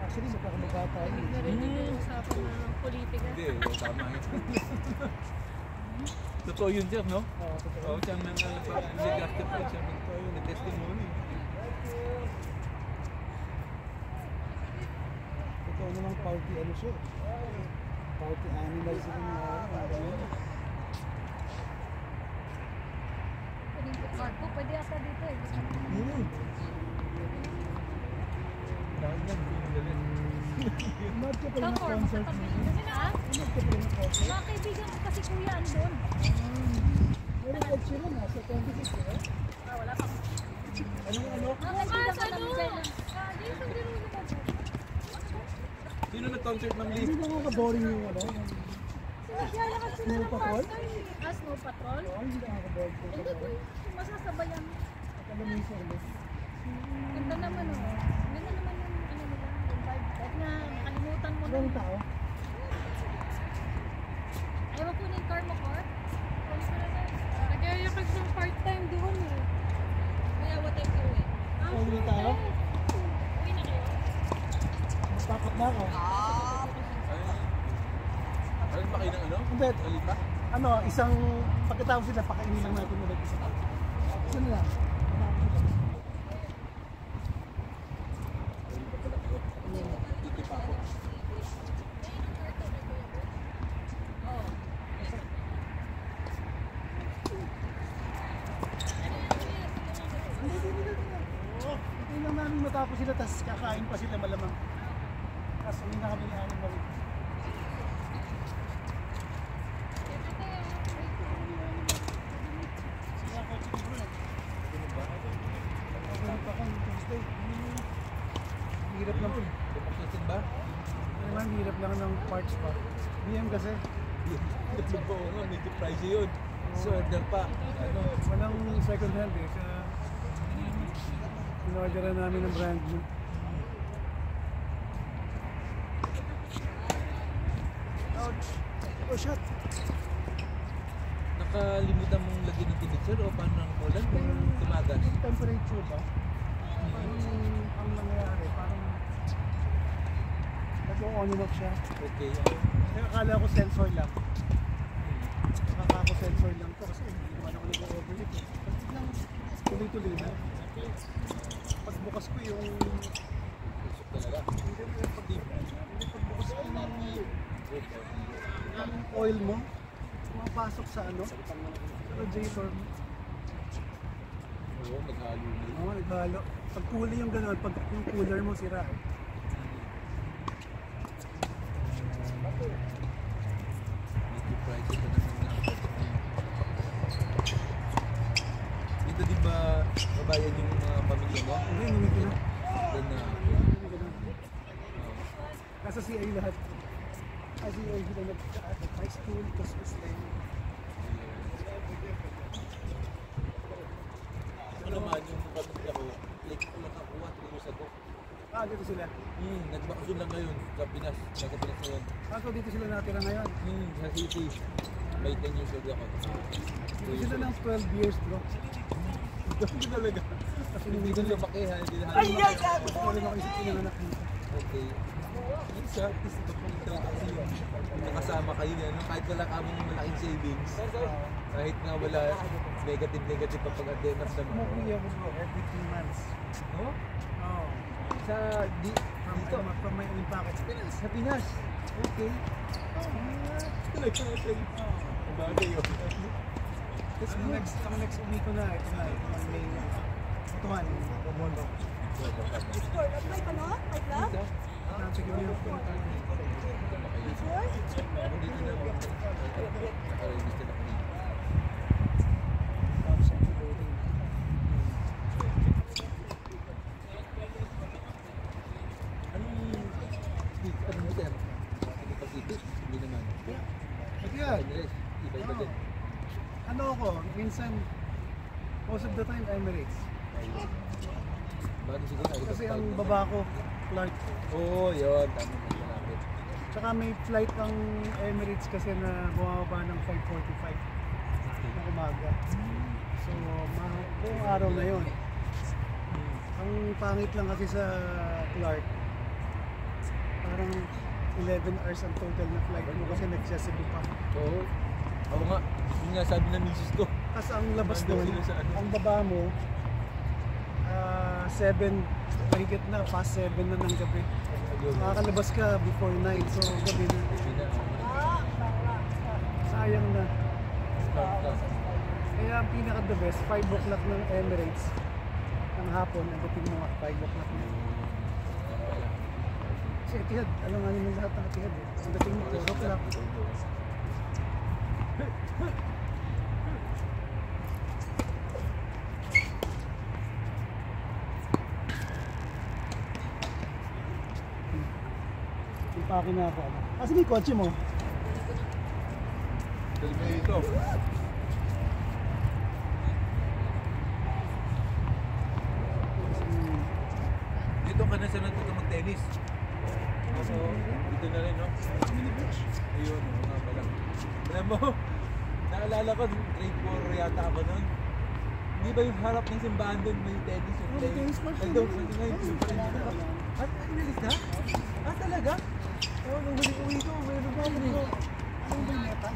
Actually, magkakamabata yun. narinig yung usapan ng politika. Hindi, tama yun. Totoo yun, Jeff, no? Oo, totoo. Oo, siyang nag-justify siya ng testimony. Totoo namang party ano siya. Party animal sila ng araw. Pwedeng po, pwede ata dito eh. Dahil yan, yung galing. Umad ka pala ng Kakor, concert magkatabi. niya. Ha? Umad ka pala ng concert. Mga kaibigan ko kasi kuya andun. Meron Ed Sheeran ha, sa 26 eh. Wala pa. Anong ano? Mga kaibigan ko Ano? namin dyan. Jason Derulo ba? Sino nag-concert ng Hindi Lee? na nakaka-boring yung ano. Naglalakad sila Snow ng Patrol? part-time. Snow Patrol? Oo, hindi na nakaka-boring. Hindi ko masasabayan. At alam mo yung service. Ganda naman oh. Ganda naman yung ano nila, yung vibe. Kahit na nakalimutan mo na. Ilang tao? Ayaw ko na yung car mo, Cor? Nagyayakag ng part-time doon eh. Kaya what time ka uwi? Uwi tayo? Uwi na kayo? Magpapak na ako. Alam ba kayo ng ano? Hindi. Alita? Ano, isang pagkatapos sila, pakainin lang natin ulit isa pa. Isa na lang. sila, tapos kakain pa sila malamang. Tapos hindi na kami ni Aling Marie. Sila ako, sige bro. Nagpunit ako ng Tuesday. Hirap lang po. Pumaklasin ba? Naman, hirap lang ng parts pa. BM kasi. Oo nga, medyo pricey yun. So, order pa. Ano? Walang second hand eh. Kaya in-orderan namin ng brand new. Ouch! Oh, shot! Nakalimutan mong lagyan ng tubig, sir, o paano ang ulan kung tumagas? Yung temperature ba? Parang ang nangyayari, parang nag-on and off siya. Okay. Kaya akala ko sensor lang. Akala ko sensor lang to kasi hindi naman ako nag-overheat eh. Tapos biglang tuloy-tuloy na. Pagbukas ko yung... Pusok talaga. Hindi pagbukas ko yung oil mo, pumapasok sa ano, sa radiator mo. Oo, naghalo na. Oo, naghalo. Pag kulay yung gano'n, pag yung cooler mo sira. Medyo pricey pa naman na. Dito di ba babayan yung mga pamilya mo? Hindi, hindi ko na. Doon na. Hindi ko na. Nasa CA lahat. Kasi yung sila nag-high school, tapos Muslim. Ano naman yung pamilya ko, like nakakuha ko sa ko. Dito sila. Nagbakasyon lang ngayon sa Pinas. Sa Pinas ngayon. Dito sila natira ngayon. Sa city. May 10 years old ako. Dito sila ng 12 years bro. Dito talaga. Kasi Hindi ko lumaki ha. Hindi na Ay! Wala na ako isip pinanganak dito. Okay. Yun siya, at least ito kasi yung nakasama kayo na, no? Kahit wala ka mong malaking savings, kahit nga wala negative pa pag at the end of the month. Umuwi ako bro, every 3 months. No? Oo. Sa dito? From my own pocket. Sa Pinas? Okay. Talaga okay. Ang bagay yun. Tapos ang next uwi ko na, ito na, ito ang main. Ito nga, Bondo. Natin ko yung Hindi naman. yeah. Iba-iba din. Ano ako, minsan, most of the time Emirates. Bago siguro. Kasi ang baba ko, Clark. Oo, yun. Tama mo malapit. Tsaka may flight ng Emirates kasi na bumababa ng 5:45 na umaga. So, buong araw na yun. Ang pangit lang kasi sa Clark, parang 11 hours ang total na flight mo kasi nagsasabi pa. Oo. Ako nga. Yun nga sabi ng misis ko. Kasi ang labas Nandun doon, sila sa ano. ang baba mo, 7, mahigit na, past 7 na ng gabi. Makakalabas ka before 9, so gabi na. Sayang na. Kaya ang pinaka the best, 5 o'clock ng Emirates ng hapon, ang dating mga 5 o'clock na. Kasi Etihad, alam nga naman lahat ng Etihad eh. Ang dating mo 4 o'clock. Ipaki na ako. Kasi may kotse mo. Dali mo dito. Dito ka na sa natuto mag-tennis. So, dito na rin, no? Ayun, mga pala. Alam mo, naalala ko, grade 4 yata ako nun. Hindi ba yung harap ng simbahan doon may tennis yung play? tennis court yun. Nandun, ngayon, at inalis na? Ah, talaga? Oo, nung huli-uwi ko, mayroon ba ako ko? Ano ba yung meta?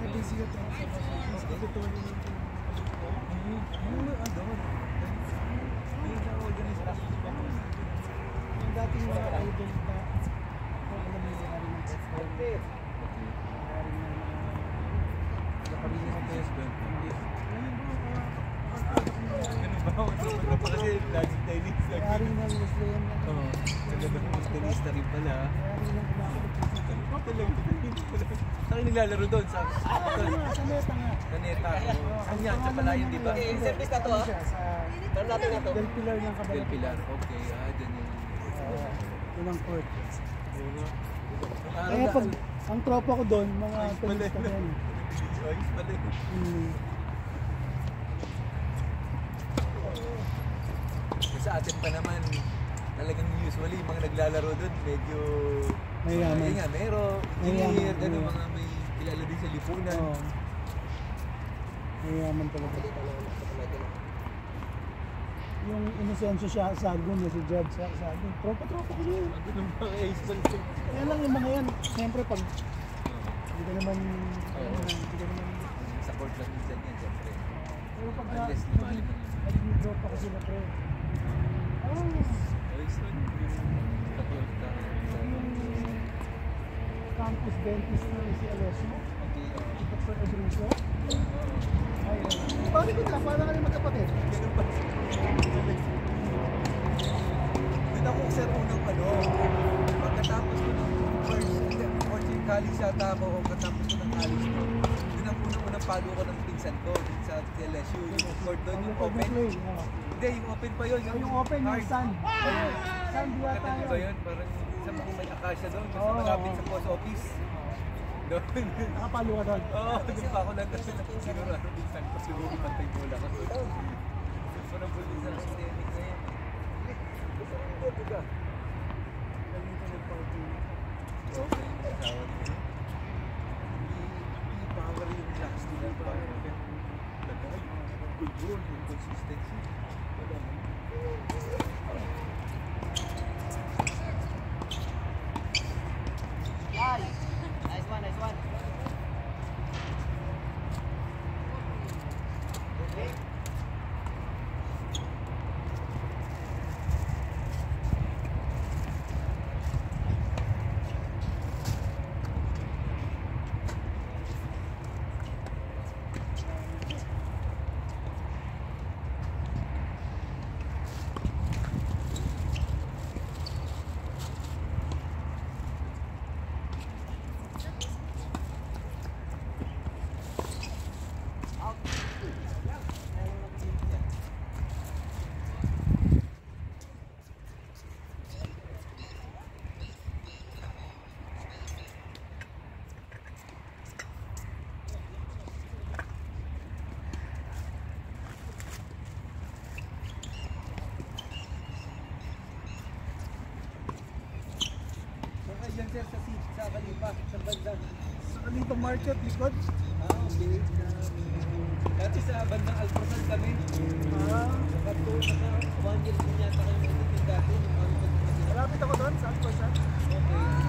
May busy ka tayo sa basa. Kasi ito wala yung yung dating mga idol na kung alam mo yung hari ng F1. Hari ng Kapamilya ng test ba? Hindi. Ayun bro, Ganun ba? Sobra pa kasi Magic Tennis. Kaya rin ng gusto yan. Oo. Talagang tenista rin pala. Kaya rin ng Talagang. Saan yung naglalaro doon? Sa Sa meta nga. Kaneta. Saan yan? Sa Palayan, di ba? Service na to ha? Sa Del Pilar ng Cabanatuan. Del Pilar. Okay. Dyan yung... Yun ang court. Araw Kaya na- pag ang tropa ko doon, mga Ayos pala tenista yun. yan. Ayos pala yun. Sa atin pa naman, talagang usually mga naglalaro doon, medyo Mayaman. Ayun nga, meron, Mayaman, engineer, gano'n, mayaman. mga may kilala din sa lipunan. Oo. Mayaman talaga. Yung Inocencio siya sa Agun, si Judge sa Agun. Tropa-tropa ko yun. Ganun ba kay Ace Ball? Kaya lang yung mga yan, siyempre pag hindi ka naman, hindi ka naman, Sa court lang minsan yan, siyempre. pero pag Unless lumali mo. nag-tropa ko sila pre. Oh, Ayos nun. Sa court ka. yung campus dentist na si Alessio, Okay. Dr. Edrico. Ay, pare ko na, para kami magkapatid. Ganun ba? Doon ako sir unang pagkatapos ko ng first year college yata ako o katapos ko ng college ko. Doon ang unang palo ko ng pinsan ko dun sa LSU. Yung court doon, yung open. Hindi, yung open pa yun. Yung open, yung hard. sun. Sun di yata Katabi ba yun. yun? Parang sa mga may akasya doon. Kasi Oo. malapit sa post office. Doon. Nakapalo ka doon. Oo, doon pa ako nagkasi. Siguro ano, pinsan ko. Siguro pantay bola ko. So, nabulis na lang clinic na yan. Gusto ko yung bote ka. Nalito nagpa-party. Okay, yung asawa niya. Hindi power yung relax nila. Parang lagay. Good goal, yung consistency. Wala mo. Nice one, nice one. Saka yan sir, sa Kalipa, sa banda. Sa Kalito Market, likod. Okay. Dati sa bandang Alprasal kami. Naka 1 year din yata kami nagtitin dati. Nung kami pagkakasila. Malapit ako doon, sa Alcosan. Okay.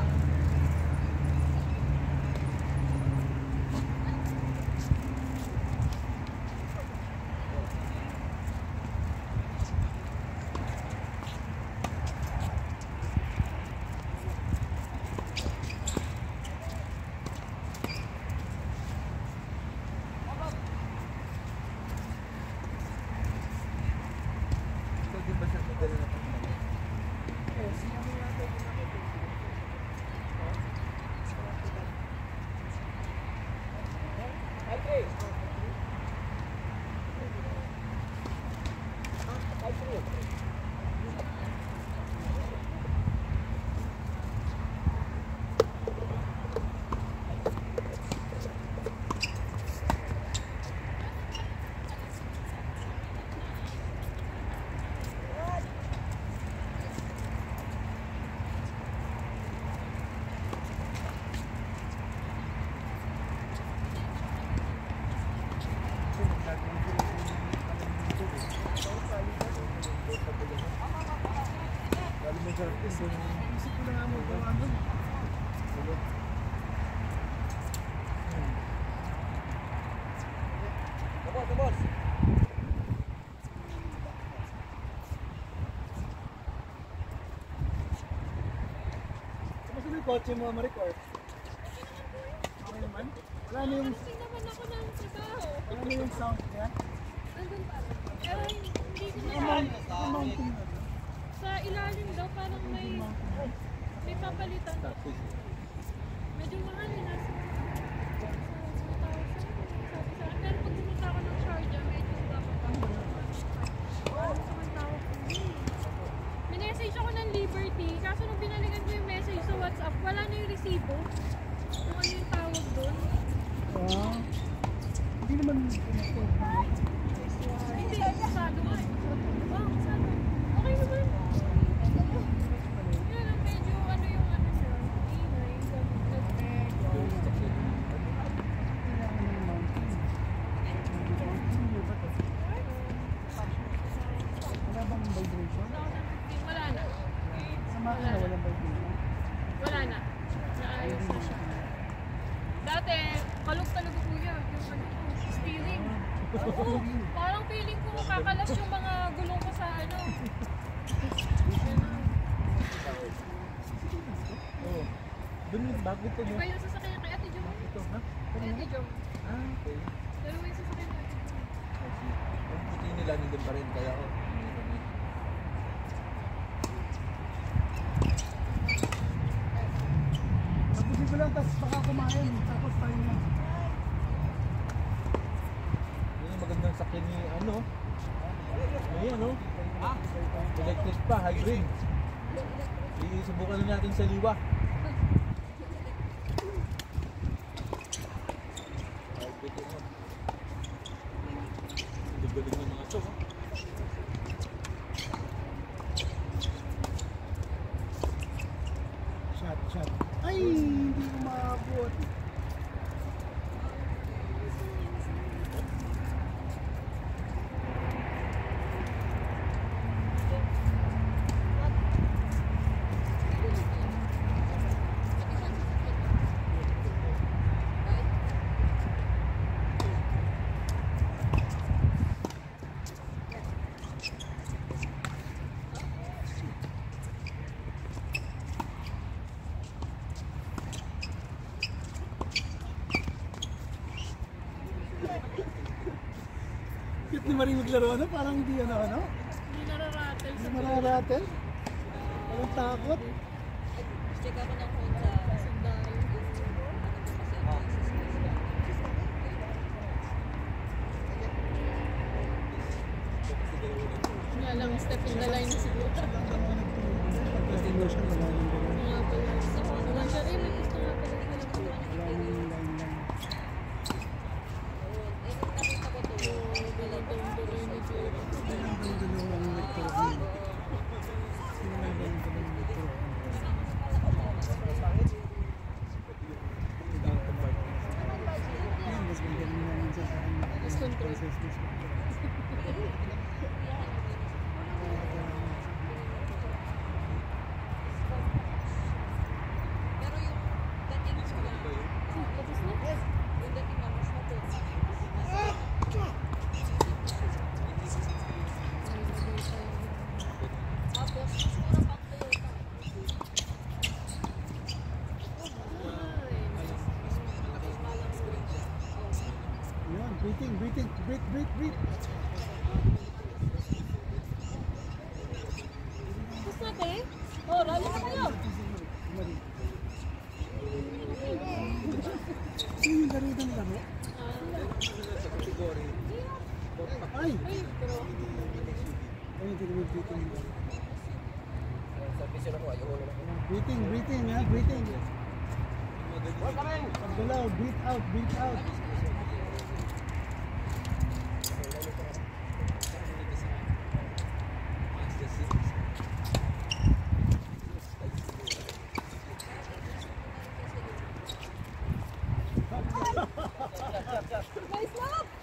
Ikaw din ba sir nadala na pagkakas? Isip ko na nga mo kung ano. Boss! Kamusta na yung kotse mo, Maricor? Okay naman? Wala na yung, Naman ako ng trabaho. wala na yung sound niya? Nandun pa. Pero hindi ko na sa ilalim daw parang may papalitan. Medyo mahal eh, nasa 2,000. Sabi sa akin, pero pag pumunta ako ng Sharjah, medyo dapat ako. Ano sa man tawag ko? Minessage ako ng Liberty, kaso nung binalikan ko yung message sa WhatsApp, wala na yung resibo. Kung ano yung tawag doon. Hindi naman Hindi, masyado nga eh. Masyado. Okay naman. Yun, medyo ano yung ano siya. Ingay, nag-egg. wala bang vibration? Wala na. Sa makina walang vibration? Wala na. Naayos na siya. Dati, kalog-talog ko yun. Yung ano ko, steering. Oo, parang feeling ko kakalas yung mga gulong ko sa ano. Oo. Doon yung bago ito mo. Iba yung sasakyan kay Ate Jom. Ito, ha? Kay Ate Jom. Okay. Dalawa yung sasakyan kay Ate Jom. Ang puti nila nandun pa rin, kaya ako. Tapusin ko lang, tapos baka kumain. Tapos tayo na. Yun yung magandang sakyan ni ano. Ayan, no? Electric pa, hybrid. Isubukan na natin sa liwa. Hybrid yun. Galing ng mga to, ha? Shot. Ay, hindi umabot. Cute ni Marie maglaro, ano? Parang hindi ano? Hindi nararatel Hindi sa mararatel? Walang takot? Check ako ng Honda. sandal. Nga lang, step in the line na siguro. Pag-English ka, wala nang gano'n. Nga pala. Wala siya. Eh, may gusto nga pala sila po. Wala nang line lang. Nakita ko to. Walang doon ni Joe. Sino lang bang dalawang nagkaroon? Sino lang bang dalawang nagkaroon? Yan, mas ganda rin namin sa kanya. Cruise control. Pero yung dating ko lang. Tapos na? Yung dating na mas matuloy. Tapos, mas mura pang Toyota. Yan, breathing. Breathe. Tapos na, te? Oh, rally na kayo. Marie. Sino yung garitang laro? Ay! Ay, bro. Ay, hindi naman breathing. Breathing, ha? Breathing. Paggalaw, breathe out.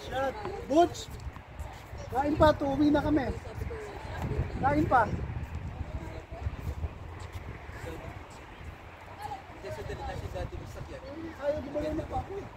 Shot! Butch! Kain pa, tuwi na kami. Kain pa. Ayaw, gumalaw na pa ako eh.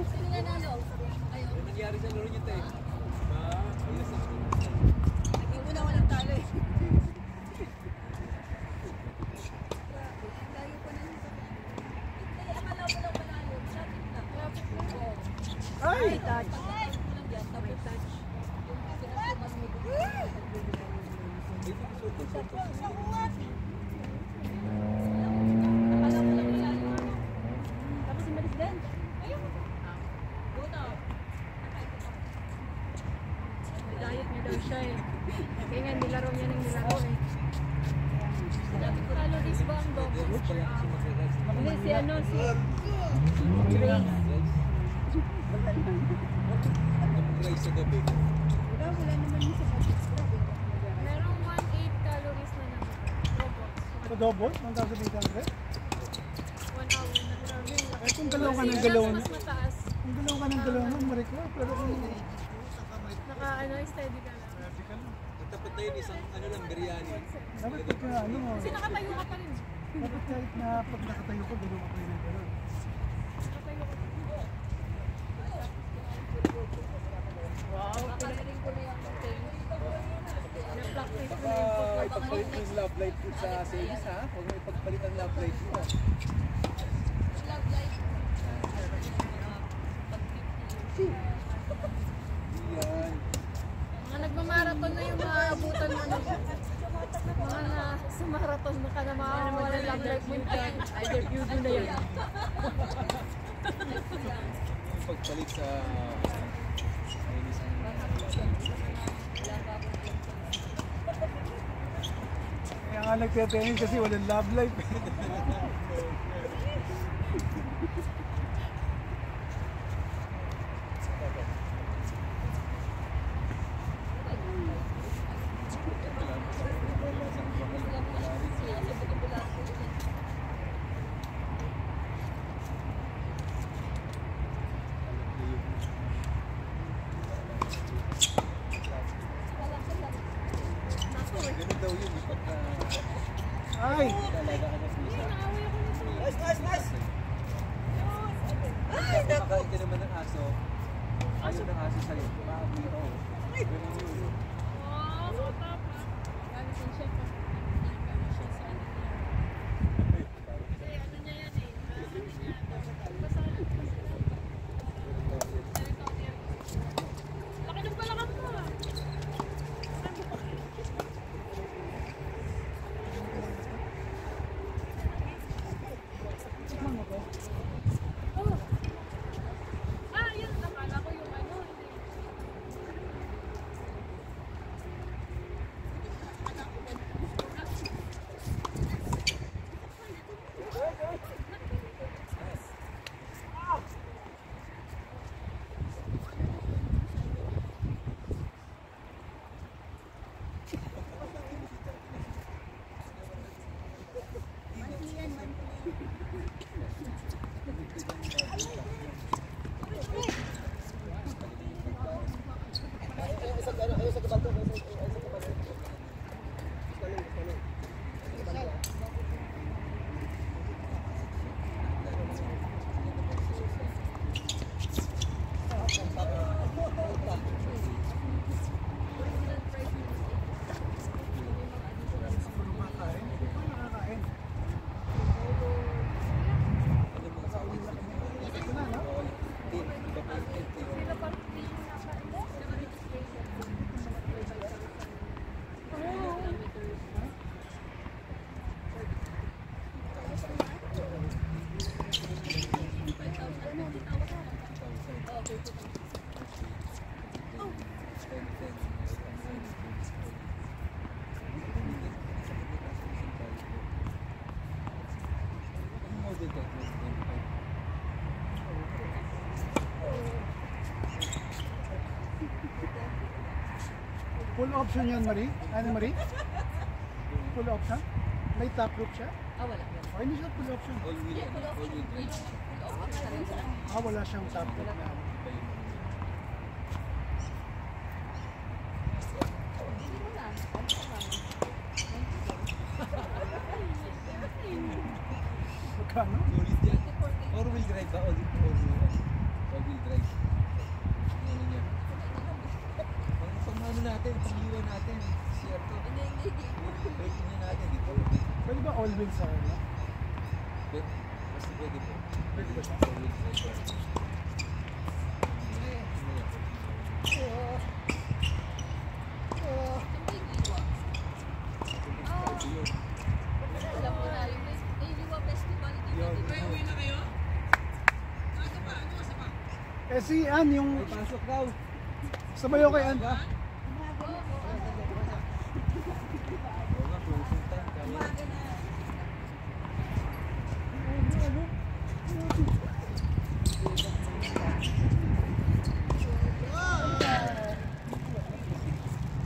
Sino nanalo? Ayaw. Ano nangyari sa laro niyo, Tay? Naging una walang talo eh. Layo pa na yung Ay, akala ko lang malayo. Lapit lang. Oo. Ay! Touch. Lang yan. Tapos touch. Pinasuman mo. Akala ko lang malayo. Tapos si Maris din. Ayun. Buto. Diet niya daw siya eh. Kaya nga nilaro niya ng nilaro eh. Sinabi ko, calories ba ang double? Hindi, si ano, si Grace. Rice sa gabi. Wala naman yung sa budget. Merong 1.8 calories na naman. Robots. Sa double, 1,800. 1 hour na grabe. Eh kung galaw ka ng galaw na, Mas mataas. kung galaw ka ng galaw na, Marico, pero kung Naka ano, steady ka lang. Tapat na yun, isang ano lang, biryani. dapat pagka ano mo, Kasi nakatayo ka pa rin. dapat kahit na pag nakatayo ko, galaw ka pa rin ng galaw. Nakatayo ka pa rin. Wow. Pinagaling ko na yung cocktail. Na-practice ko na yung Baka ipagpalit mo yung love life ko sa service, ha? Huwag mo ipagpalit ang love life mo. Love life. Yan. Mga nagmamarathon na yung mga abutan mo na. Mga na sa marathon na ka na makakawala lang life mo yan. Either you do na yan. Pagpalit sa... Kaya nga nagtetengen kasi walang love life. Ganun daw yun, pagka Ay! talaga ka na pusa. Nice, nice, nice. Pagka kumakain ka naman ng aso, ayaw ng aso sa'yo, maamoy ka, oh. Ganun yun. Gamit yung chef. Gamit siya sa ano niya. Laki ng balakang mo ah. Ah, yun. Nakala ko yung ano. Full option yan, Marie? Ano, Marie? Full option? May top roof siya? Wala. O, hindi siya full option. All wheel, all wheel drive. Wala siyang top roof na. Solid Magkano? yan. All wheel drive ba? All wheel all-wheel drive. Ano niya? Pang ano natin, pang-iwan natin. Siyerto. Hindi. Breaking niya natin dito. Pwede ba all wheels sa ano? Basta pwede po. Pwede ba siya? All-wheel drive. Alam mo na yung Liwa Festival. Eh si Ann, yung May pasok daw. sabayo kay Ann. Oo nga, closing time. Kaya.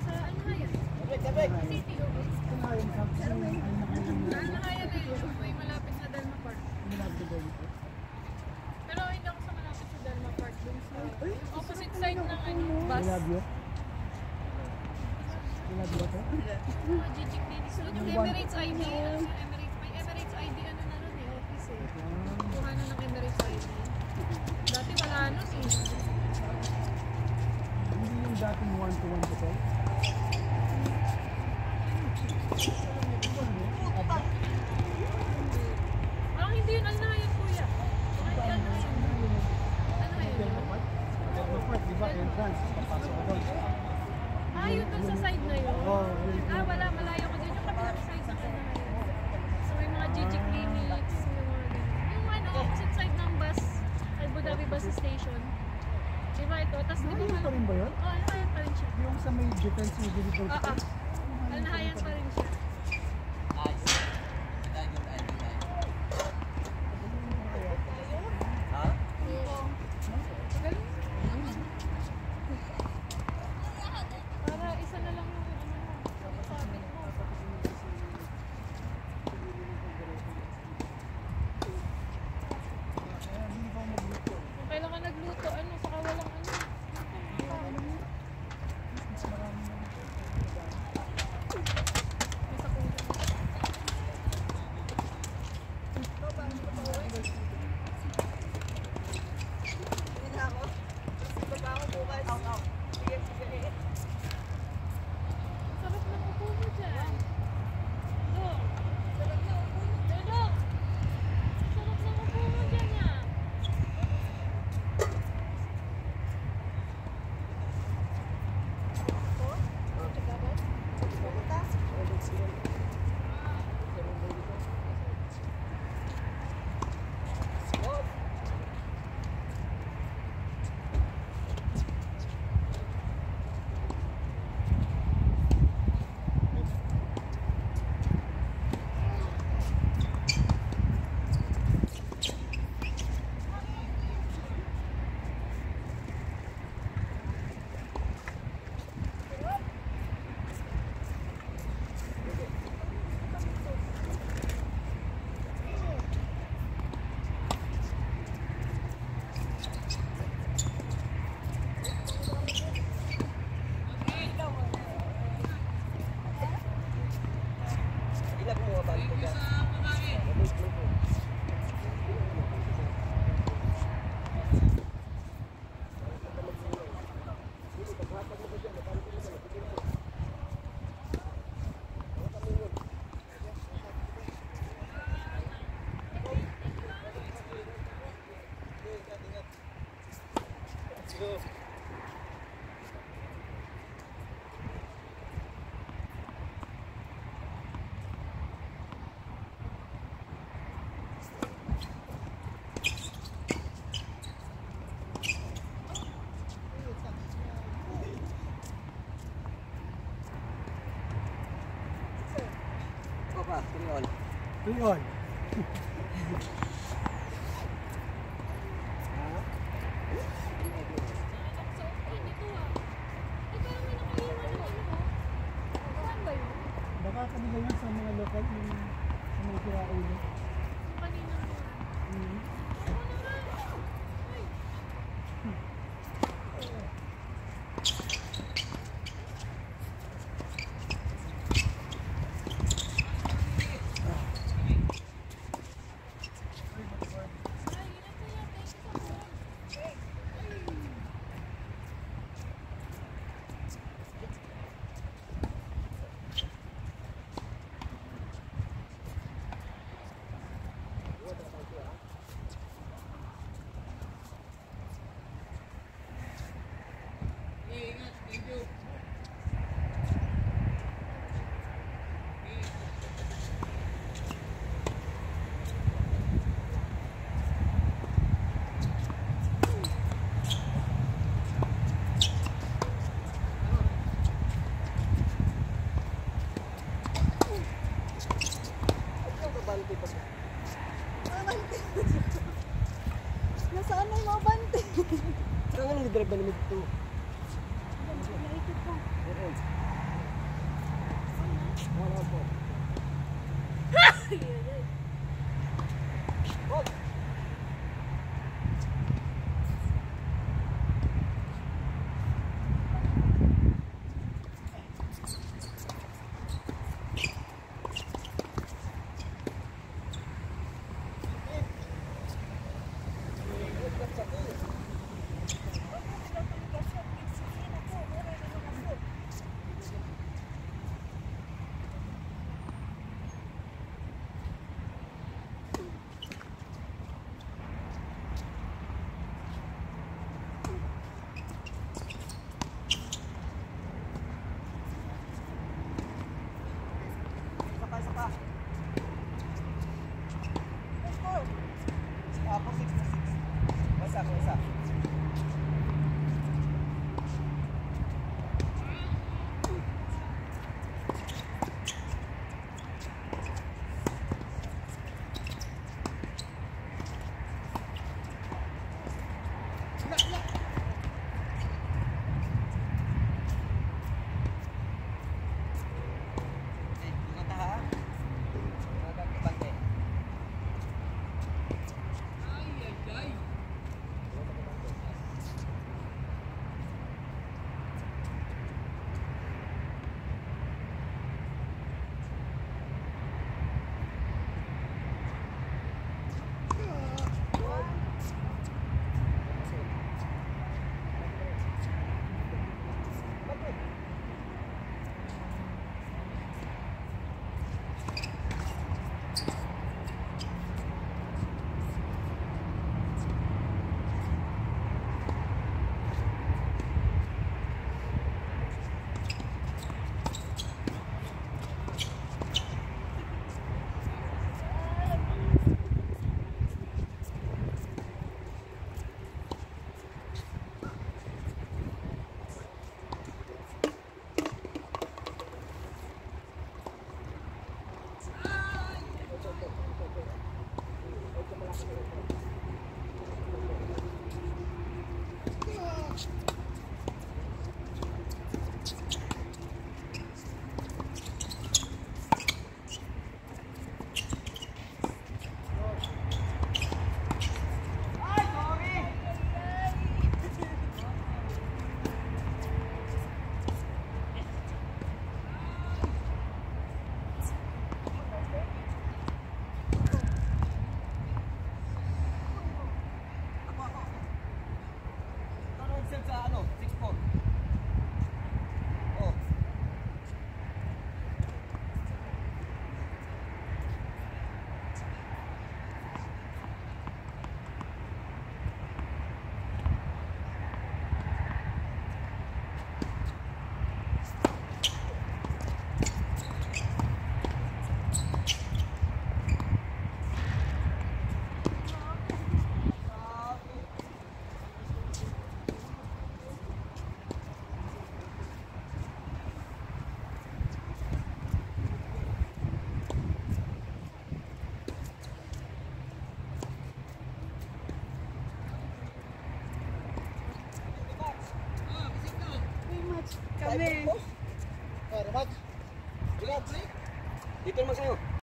Sa ano nga yan? City. Saan na kaya na yun? May malapit sa Dalma Park. Pero hindi ako sa malapit sa Dalma Park. Dun sa yung opposite side ng ano, bus. Gigi Clinics. Yun yung Emirates ID. May Emirates ID ano na nun eh, office eh. Kuha na ng Emirates ID. Dati wala nun eh. Hindi yung dating 1-to-1 to call. Parang hindi yun Alnayan kuya. Parang hindi Alnayan. Alnayan. Di ba entrance? Papasok ko doon. Ah, yun dun sa side na yun. Oo, yun. Ah, wala. Malayo ko din. Yung kabilang side ng Alnayan. So may mga Gigi Clinics. May mga ganun. Yung ano, opposite side ng bus. Abu Dhabi Bus Station. Diba ito? Tapos di ba Alnayan pa rin ba yun? Oh, Alnayan pa rin siya. Yung sa may defense yung delivery. Alnayan pa rin siya. Para isa na lang yung ano mo. Sabi mo. Kung kailan ka nagluto, ano, saka walang ano. May sakulan. Sarap ng upo mo dyan. Dok. Dok. Sarap ng upo mo dyan ah. Yun. Baka kanila yun sa mga lokal, yung sa mga kiraulo. drive na limit 2. Naikot ko. Oo. Wala po. Sa ano, 6-4. Oh. Kami. Rematch. Dito naman sa'yo.